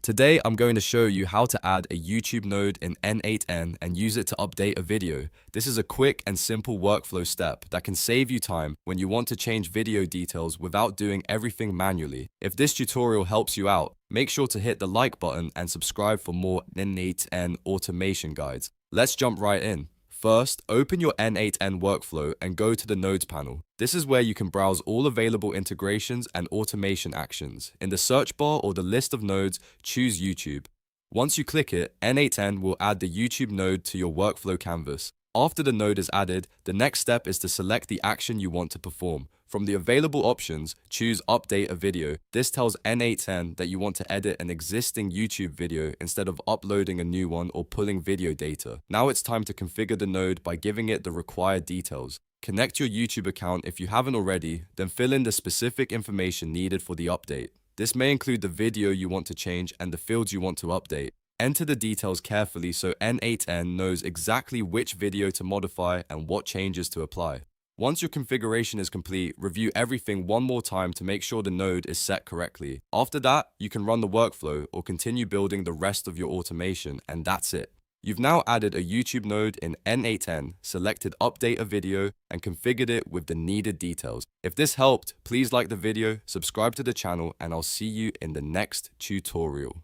Today, I'm going to show you how to add a YouTube node in N8N and use it to update a video. This is a quick and simple workflow step that can save you time when you want to change video details without doing everything manually. If this tutorial helps you out, make sure to hit the like button and subscribe for more N8N automation guides. Let's jump right in. First, open your N8N workflow and go to the Nodes panel. This is where you can browse all available integrations and automation actions. In the search bar or the list of nodes, choose YouTube. Once you click it, N8N will add the YouTube node to your workflow canvas. After the node is added, the next step is to select the action you want to perform. From the available options, choose Update a Video. This tells N8N that you want to edit an existing YouTube video instead of uploading a new one or pulling video data. Now it's time to configure the node by giving it the required details. Connect your YouTube account if you haven't already, then fill in the specific information needed for the update. This may include the video you want to change and the fields you want to update. Enter the details carefully so N8N knows exactly which video to modify and what changes to apply. Once your configuration is complete, review everything one more time to make sure the node is set correctly. After that, you can run the workflow or continue building the rest of your automation, and that's it. You've now added a YouTube node in N8N, selected Update a Video, and configured it with the needed details. If this helped, please like the video, subscribe to the channel, and I'll see you in the next tutorial.